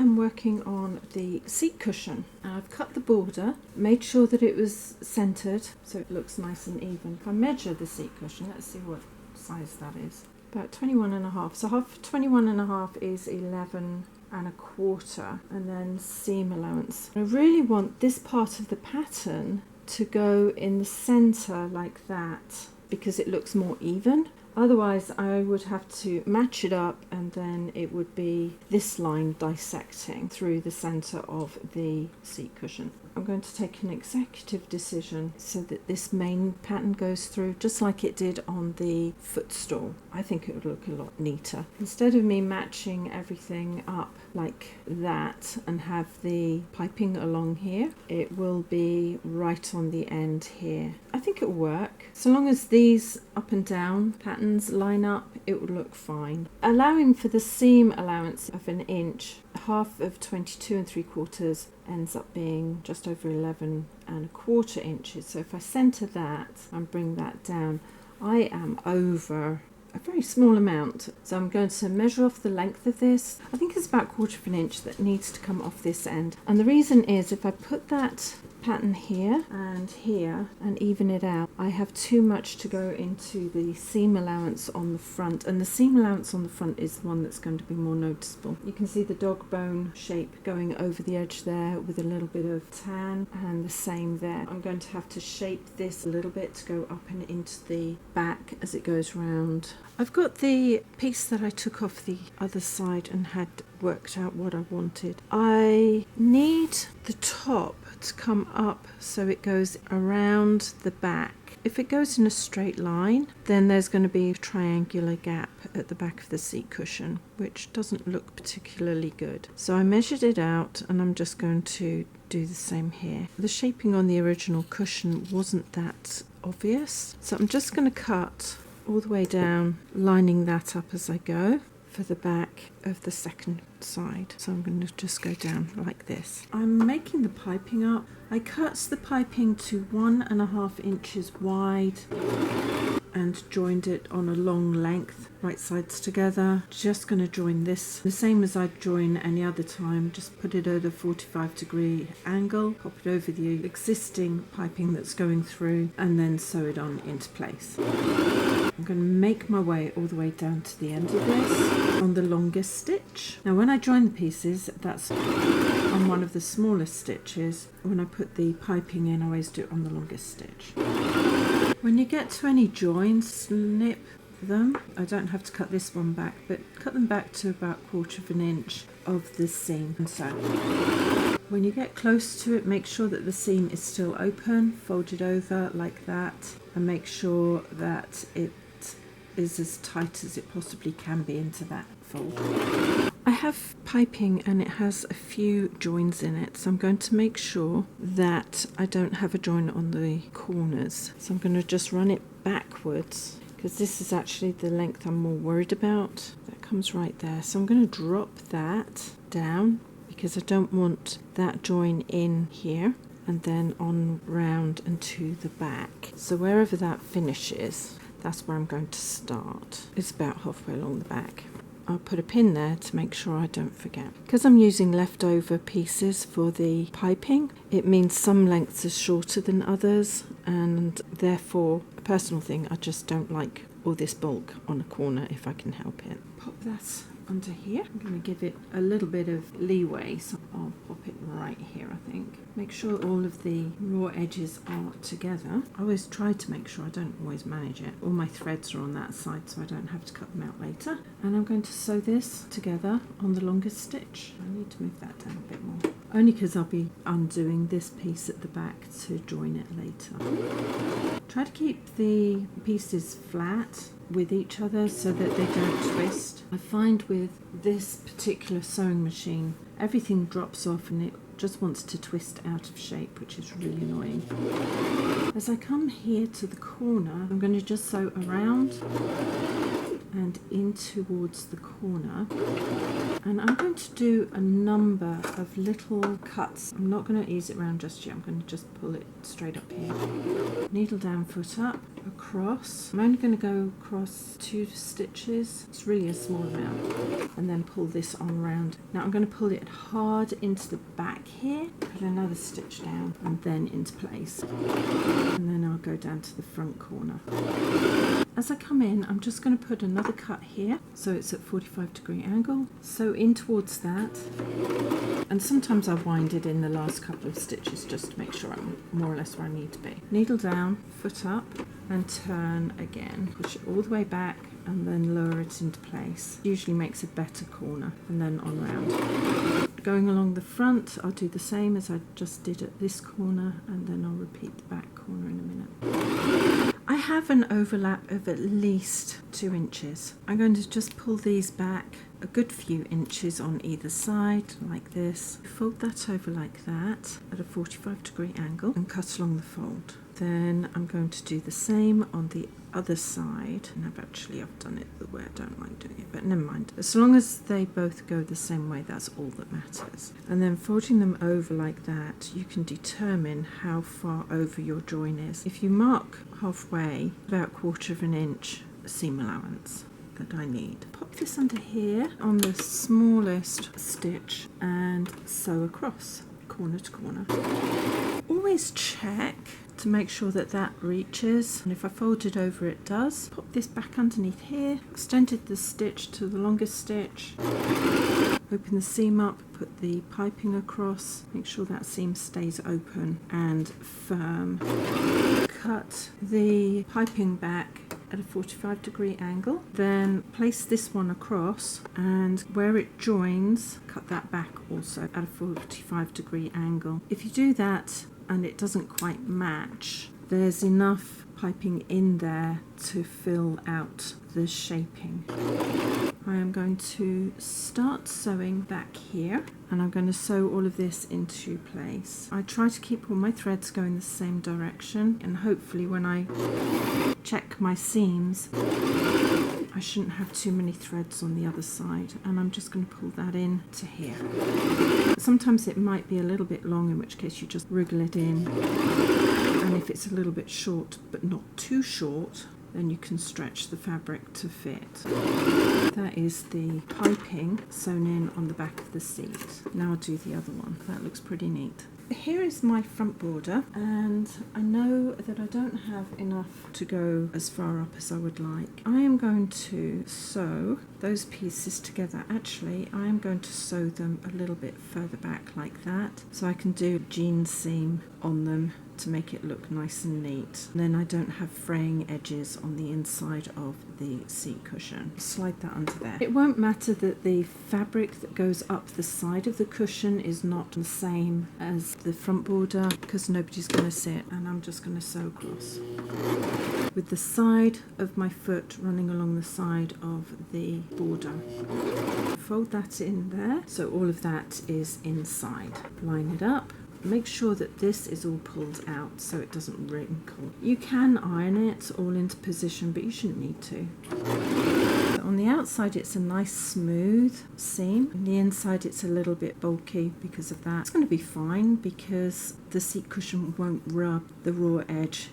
am working on the seat cushion. I've cut the border, made sure that it was centered so it looks nice and even. If I measure the seat cushion, let's see what size that is. About 21.5. So half 21.5 is 11.25, and then seam allowance. I really want this part of the pattern to go in the center like that because it looks more even. Otherwise I would have to match it up, and then it would be this line dissecting through the center of the seat cushion. I'm going to take an executive decision so that this main pattern goes through just like it did on the footstool. I think it would look a lot neater. Instead of me matching everything up like that and have the piping along here, it will be right on the end here. I think it will work. So long as these up and down patterns line up, it will look fine. Allowing for the seam allowance of 1 inch, half of 22.75 ends up being just over 11.25 inches. So if I center that and bring that down, I am over a very small amount. So I'm going to measure off the length of this. I think it's about 1/4 inch that needs to come off this end. And the reason is if I put that pattern here and even it out, I have too much to go into the seam allowance on the front, and the seam allowance on the front is the one that's going to be more noticeable. You can see the dog bone shape going over the edge there with a little bit of tan, and the same there. I'm going to have to shape this a little bit to go up and into the back as it goes round. I've got the piece that I took off the other side and had worked out what I wanted. I need the top to come up so it goes around the back. If it goes in a straight line, then there's going to be a triangular gap at the back of the seat cushion, which doesn't look particularly good. So I measured it out, and I'm just going to do the same here. The shaping on the original cushion wasn't that obvious, so I'm just going to cut all the way down, lining that up as I go for the back of the second side. So I'm going to just go down like this. I'm making the piping up. I cut the piping to 1.5 inches wide and joined it on a long length, right sides together. Just going to join this the same as I'd join any other time. Just put it at a 45-degree angle, pop it over the existing piping that's going through, and then sew it on into place. I'm going to make my way all the way down to the end of this on the longest stitch. Now when I join the pieces, that's on one of the smallest stitches. When I put the piping in, I always do it on the longest stitch. When you get to any joins, snip them. I don't have to cut this one back, but cut them back to about 1/4 inch of the seam. And so when you get close to it, make sure that the seam is still open, fold it over like that, and make sure that it is as tight as it possibly can be into that fold. I have piping and it has a few joins in it, so I'm going to make sure that I don't have a join on the corners. So I'm going to just run it backwards, because this is actually the length I'm more worried about. That comes right there. So I'm going to drop that down because I don't want that join in here, and then on round and to the back. So wherever that finishes, that's where I'm going to start. It's about halfway along the back. I'll put a pin there to make sure I don't forget. Because I'm using leftover pieces for the piping, it means some lengths are shorter than others, and therefore, a personal thing, I just don't like all this bulk on a corner if I can help it. Pop that under here. I'm going to give it a little bit of leeway, so I'll pop it right here, I think. Make sure all of the raw edges are together. I always try to make sure, I don't always manage it. All my threads are on that side, so I don't have to cut them out later. And I'm going to sew this together on the longest stitch. I need to move that down a bit more, only because I'll be undoing this piece at the back to join it later. Try to keep the pieces flat with each other so that they don't twist. I find with this particular sewing machine, everything drops off and it just wants to twist out of shape, which is really annoying. As I come here to the corner, I'm going to just sew around and in towards the corner, and I'm going to do a number of little cuts. I'm not going to ease it around just yet. I'm going to just pull it straight up here. Needle down, foot up, across. I'm only going to go across 2 stitches. It's really a small amount. And then pull this on round. Now I'm going to pull it hard into the back here, put another stitch down, and then into place. And then I'll go down to the front corner. As I come in, I'm just going to put another cut here, so it's at 45-degree angle. So in towards that, and sometimes I wind it in the last couple of stitches just to make sure I'm more or less where I need to be. Needle down, foot up, and turn again. Push it all the way back and then lower it into place. Usually makes a better corner, and then on round. Going along the front, I'll do the same as I just did at this corner, and then I'll repeat the back corner in a minute. I have an overlap of at least 2 inches. I'm going to just pull these back a good few inches on either side, like this. Fold that over like that at a 45-degree angle and cut along the fold. Then I'm going to do the same on the other side. And I've done it the way I don't like doing it, but never mind. As long as they both go the same way, that's all that matters. And then folding them over like that, you can determine how far over your join is. If you mark halfway, about 1/4 inch seam allowance that I need. Pop this under here on the smallest stitch and sew across corner to corner. Always check to make sure that that reaches, and if I fold it over it does. Pop this back underneath here, extended the stitch to the longest stitch, open the seam up, put the piping across, make sure that seam stays open and firm. Cut the piping back at a 45-degree angle, then place this one across, and where it joins, cut that back also at a 45-degree angle. If you do that and it doesn't quite match, there's enough piping in there to fill out the shaping. I am going to start sewing back here, and I'm going to sew all of this into place. I try to keep all my threads going the same direction, and hopefully when I check my seams I shouldn't have too many threads on the other side, and I'm just going to pull that in to here. Sometimes it might be a little bit long, in which case you just wriggle it in, and if it's a little bit short but not too short, then you can stretch the fabric to fit. That is the piping sewn in on the back of the seat. Now I'll do the other one. That looks pretty neat. Here is my front border, and I know that I don't have enough to go as far up as I would like. I am going to sew those pieces together. Actually, I am going to sew them a little bit further back like that, so I can do a jean seam on them to make it look nice and neat. And then I don't have fraying edges on the inside of the seat cushion. Slide that under there. It won't matter that the fabric that goes up the side of the cushion is not the same as the front border, because nobody's going to see it, and I'm just going to sew across with the side of my foot running along the side of the border. Fold that in there so all of that is inside. Line it up. Make sure that this is all pulled out so it doesn't wrinkle. You can iron it all into position, but you shouldn't need to. So on the outside it's a nice smooth seam. On the inside it's a little bit bulky because of that. It's going to be fine because the seat cushion won't rub the raw edge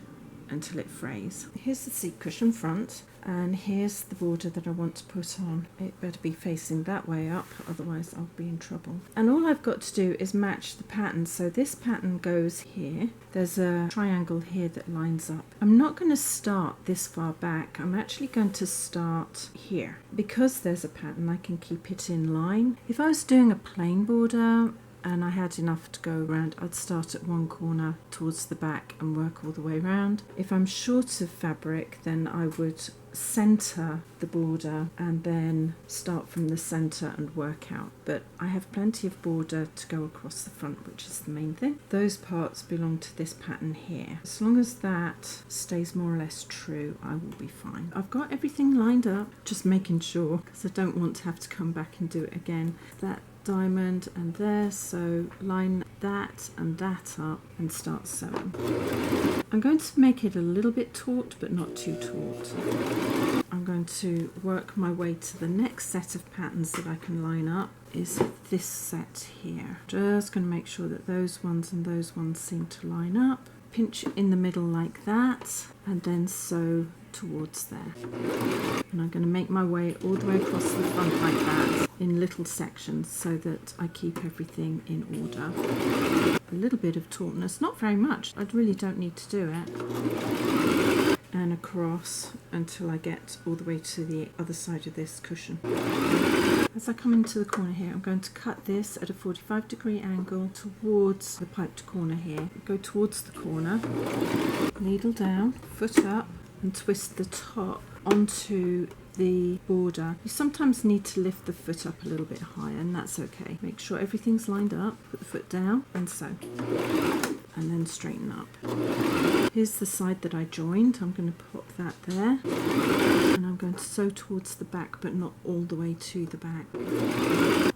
until it frays. Here's the seat cushion front, and here's the border that I want to put on. It better be facing that way up, otherwise I'll be in trouble. And all I've got to do is match the pattern. So this pattern goes here. There's a triangle here that lines up. I'm not going to start this far back. I'm actually going to start here. Because there's a pattern, I can keep it in line. If I was doing a plain border and I had enough to go around, I'd start at one corner towards the back and work all the way around. If I'm short of fabric, then I would center the border and then start from the center and work out. But I have plenty of border to go across the front, which is the main thing. Those parts belong to this pattern here. As long as that stays more or less true, I will be fine. I've got everything lined up, just making sure, because I don't want to have to come back and do it again. That diamond and there, so line that and that up and start sewing. I'm going to make it a little bit taut but not too taut. I'm going to work my way to the next set of patterns that I can line up. Is this set here. Just going to make sure that those ones and those ones seem to line up. pinch in the middle like that, and then sew towards there. And I'm going to make my way all the way across the front like that in little sections so that I keep everything in order. A little bit of tautness, not very much, I really don't need to do it. And across until I get all the way to the other side of this cushion. As I come into the corner here, I'm going to cut this at a 45-degree angle towards the piped corner here. Go towards the corner, needle down, foot up, and twist the top onto the border. You sometimes need to lift the foot up a little bit higher, and that's okay. Make sure everything's lined up, put the foot down and sew, and then straighten up. Here's the side that I joined. I'm going to pop that there, and I'm going to sew towards the back but not all the way to the back.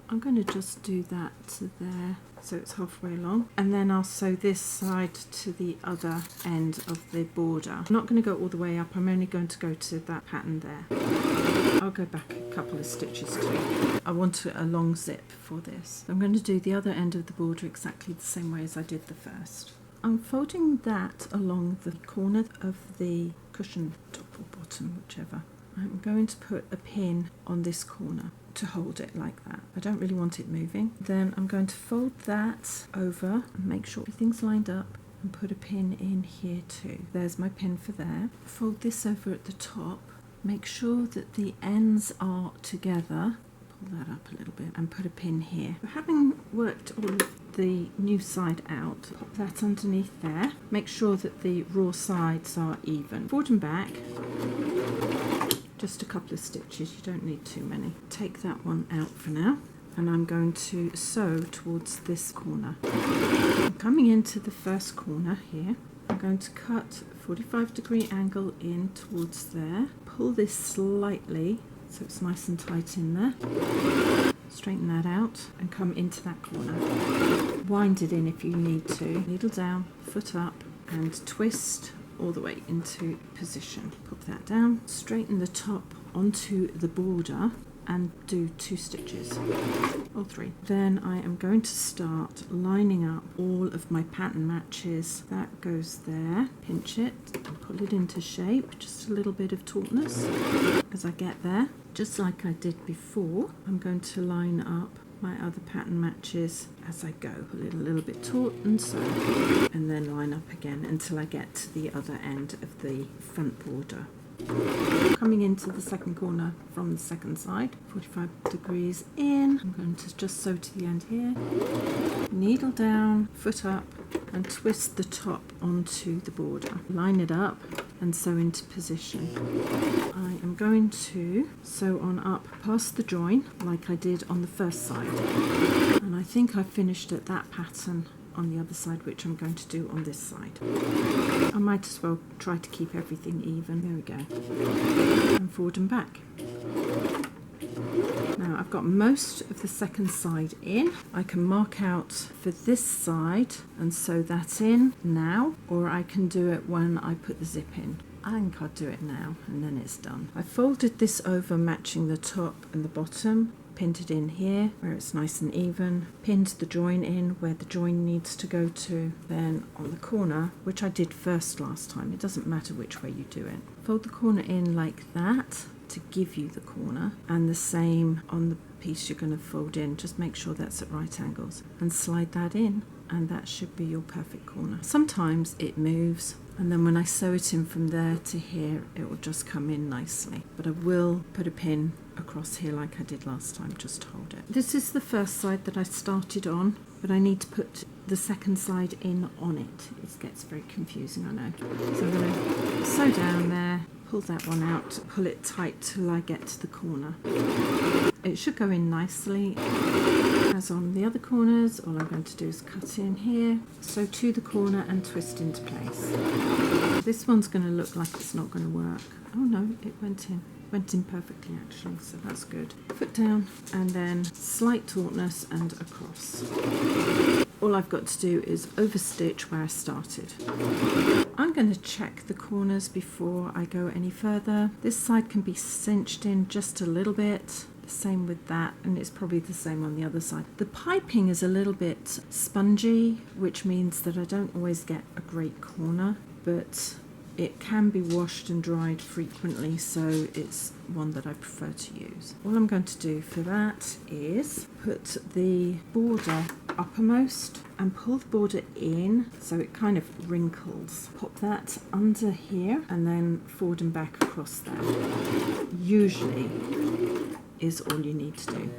I'm going to just do that to there so it's halfway along, and then I'll sew this side to the other end of the border. I'm not going to go all the way up, I'm only going to go to that pattern there. I'll go back a couple of stitches too. I want a long zip for this. I'm going to do the other end of the border exactly the same way as I did the first. I'm folding that along the corner of the cushion, top or bottom, whichever. I'm going to put a pin on this corner to hold it like that. I don't really want it moving. Then I'm going to fold that over and make sure everything's lined up and put a pin in here too. There's my pin for there. Fold this over at the top. Make sure that the ends are together. Pull that up a little bit and put a pin here. Having worked all of the new side out, pop that underneath there. Make sure that the raw sides are even. Forward and back. Just a couple of stitches, you don't need too many. Take that one out for now, and I'm going to sew towards this corner. I'm coming into the first corner here. I'm going to cut a 45-degree angle in towards there. Pull this slightly so it's nice and tight in there. Straighten that out and come into that corner. Wind it in if you need to. Needle down, foot up, and twist all the way into position. Pop that down, straighten the top onto the border and do 2 stitches or 3. Then I am going to start lining up all of my pattern matches. That goes there. Pinch it and pull it into shape. Just a little bit of tautness as I get there. Just like I did before, I'm going to line up my other pattern matches as I go. Pull it a little bit taut and so, and then line up again until I get to the other end of the front border. Coming into the second corner from the second side, 45 degrees in. I'm going to just sew to the end here. Needle down, foot up, and twist the top onto the border. Line it up and sew into position. I am going to sew on up past the join like I did on the first side. And I think I finished at that pattern on the other side, which I'm going to do on this side. I might as well try to keep everything even. There we go. And forward and back. Now I've got most of the second side in. I can mark out for this side and sew that in now, or I can do it when I put the zip in. I think I'll do it now and then it's done. I folded this over matching the top and the bottom. Pinned it in here where it's nice and even, pinned the join in where the join needs to go to, then on the corner, which I did first last time, it doesn't matter which way you do it. Fold the corner in like that to give you the corner, and the same on the piece you're going to fold in, just make sure that's at right angles, and slide that in, and that should be your perfect corner. Sometimes it moves, and then when I sew it in from there to here, it will just come in nicely. But I will put a pin across here like I did last time, just to hold it. This is the first side that I started on, but I need to put the second side in on it. It gets very confusing, I know. So I'm going to sew down there, pull that one out, pull it tight till I get to the corner. It should go in nicely. As on the other corners, all I'm going to do is cut in here, sew to the corner and twist into place. This one's going to look like it's not going to work. Oh no, it went in. Went in perfectly actually, so that's good. Foot down and then slight tautness and across. All I've got to do is overstitch where I started. I'm going to check the corners before I go any further. This side can be cinched in just a little bit, The same with that, and it's probably the same on the other side. The piping is a little bit spongy, which means that I don't always get a great corner, but it can be washed and dried frequently, so it's one that I prefer to use. All I'm going to do for that is put the border uppermost and pull the border in so it kind of wrinkles. Pop that under here and then forward and back across that. Usually is all you need to do.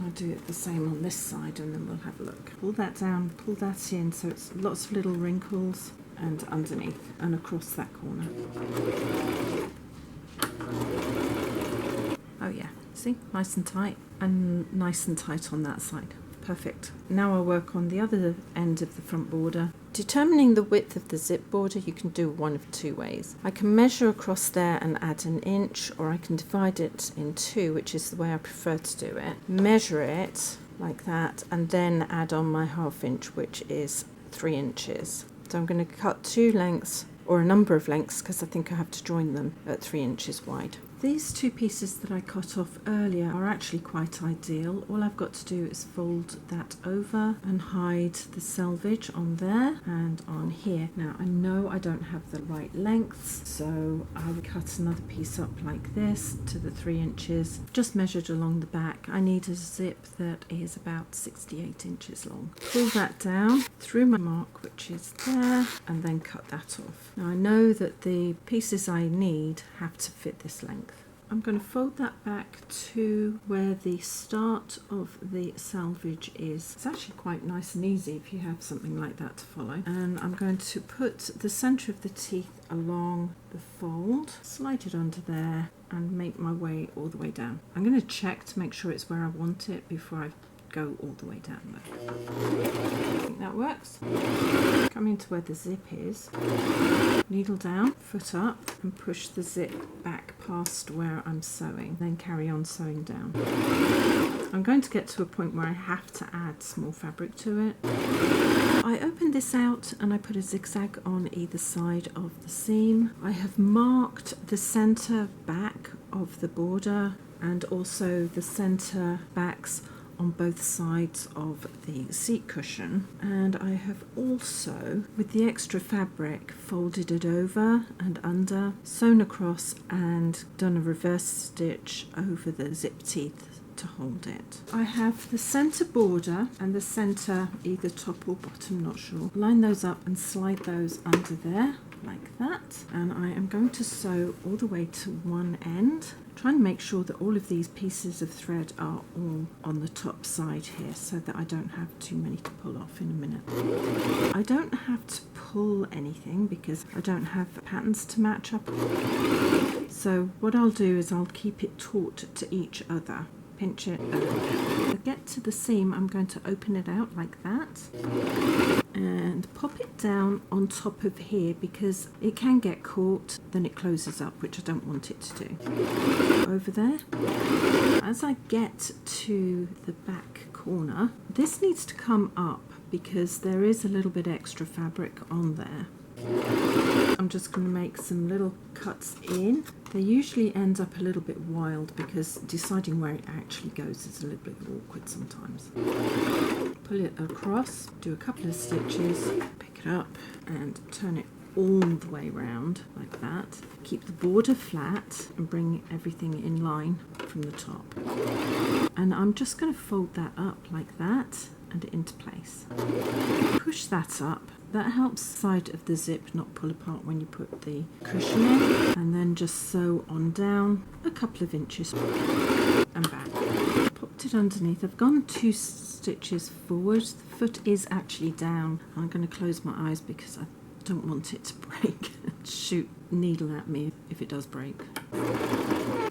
I'll do it the same on this side and then we'll have a look. Pull that down, pull that in so it's lots of little wrinkles, and underneath and across that corner. Oh yeah, see, nice and tight on that side. Perfect. Now I'll work on the other end of the front border. Determining the width of the zip border you can do one of two ways. I can measure across there and add an inch, or I can divide it in two, which is the way I prefer to do it. Measure it like that and then add on my ½ inch, which is 3 inches. So I'm going to cut two lengths, or a number of lengths, because I think I have to join them at 3 inches wide. These two pieces that I cut off earlier are actually quite ideal. All I've got to do is fold that over and hide the selvage on there and on here. Now I know I don't have the right lengths, so I will cut another piece up like this to the 3 inches. Just measured along the back. I need a zip that is about 68 inches long. Pull that down through my mark, which is there, and then cut that off. Now I know that the pieces I need have to fit this length. I'm going to fold that back to where the start of the selvage is. It's actually quite nice and easy if you have something like that to follow. And I'm going to put the centre of the teeth along the fold, slide it under there and make my way all the way down. I'm going to check to make sure it's where I want it before I go all the way down there. I think that works. Come into where the zip is, needle down, foot up and push the zip back past where I'm sewing, then carry on sewing down. I'm going to get to a point where I have to add small fabric to it. I opened this out and I put a zigzag on either side of the seam. I have marked the centre back of the border and also the centre backs on both sides of the seat cushion, and I have also, with the extra fabric, folded it over and under, sewn across and done a reverse stitch over the zip teeth to hold it. I have the centre border and the centre either top or bottom, not sure. Line those up and slide those under there like that, and I am going to sew all the way to one end. Try and make sure that all of these pieces of thread are all on the top side here so that I don't have too many to pull off in a minute. I don't have to pull anything because I don't have patterns to match up. So what I'll do is I'll keep it taut to each other. Pinch it a little bit. To get to the seam, I'm going to open it out like that and pop it down on top of here because it can get caught, then it closes up, which I don't want it to do. Over there. As I get to the back corner, this needs to come up because there is a little bit extra fabric on there. I'm just going to make some little cuts in. They usually end up a little bit wild because deciding where it actually goes is a little bit awkward sometimes. Pull it across, do a couple of stitches, pick it up and turn it all the way around like that. Keep the border flat and bring everything in line from the top. And I'm just going to fold that up like that and into place. Push that up. That helps the side of the zip not pull apart when you put the cushion in, and then just sew on down a couple of inches and back. Popped it underneath. I've gone 2 stitches forward. The foot is actually down. I'm going to close my eyes because I don't want it to break and shoot needle at me if it does break.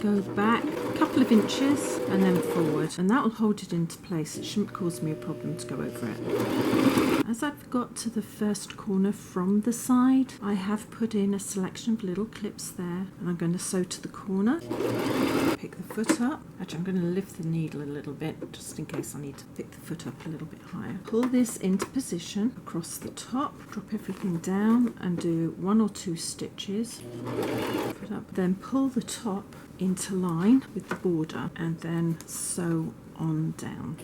Go back a couple of inches and then forward, and that will hold it into place. It shouldn't cause me a problem to go over it. As I've got to the first corner from the side, I have put in a selection of little clips there, and I'm going to sew to the corner. Pick the foot up. Actually, I'm going to lift the needle a little bit just in case I need to pick the foot up a little bit higher. Pull this into position across the top, drop everything down and do 1 or 2 stitches. Put up, then pull the top into line with the border and then sew on down.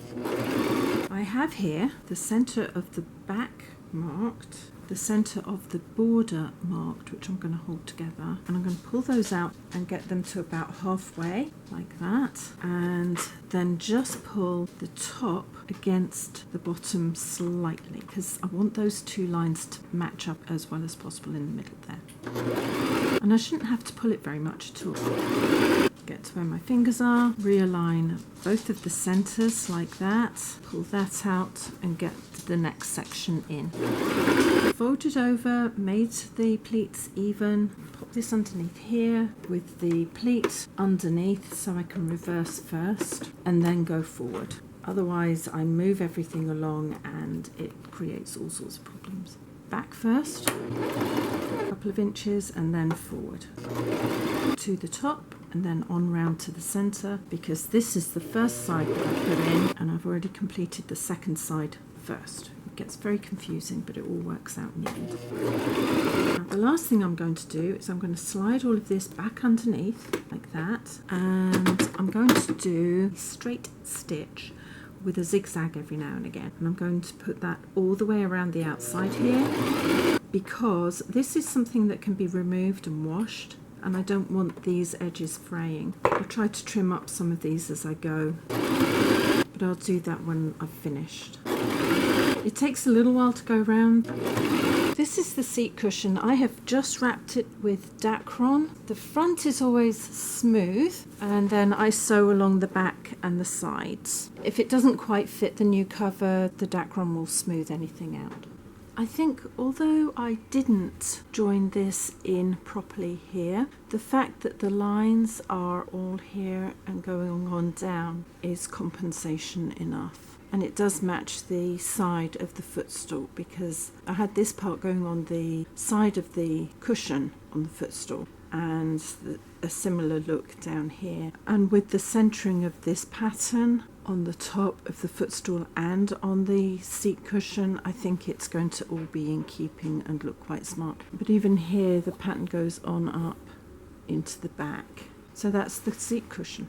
I have here the center of the back marked, the center of the border marked, which I'm going to hold together, and I'm going to pull those out and get them to about halfway like that, and then just pull the top against the bottom slightly, because I want those two lines to match up as well as possible in the middle there. And I shouldn't have to pull it very much at all. Get to where my fingers are, realign both of the centers like that, pull that out and get the next section in. Fold it over, made the pleats even, pop this underneath here with the pleat underneath so I can reverse first and then go forward. Otherwise I move everything along and it creates all sorts of problems. Back first, a couple of inches, and then forward to the top and then on round to the center, because this is the first side that I put in and I've already completed the second side first. It gets very confusing, but it all works out in the end. Now, the last thing I'm going to do is I'm going to slide all of this back underneath like that, and I'm going to do a straight stitch with a zigzag every now and again, and I'm going to put that all the way around the outside here, because this is something that can be removed and washed and I don't want these edges fraying. I'll try to trim up some of these as I go, but I'll do that when I've finished. It takes a little while to go round. This is the seat cushion. I have just wrapped it with Dacron. The front is always smooth, and then I sew along the back and the sides. If it doesn't quite fit the new cover, the Dacron will smooth anything out. I think although I didn't join this in properly here, the fact that the lines are all here and going on down is compensation enough. And it does match the side of the footstool, because I had this part going on the side of the cushion on the footstool and a similar look down here. And with the centering of this pattern on the top of the footstool and on the seat cushion, I think it's going to all be in keeping and look quite smart. But even here the pattern goes on up into the back. So that's the seat cushion.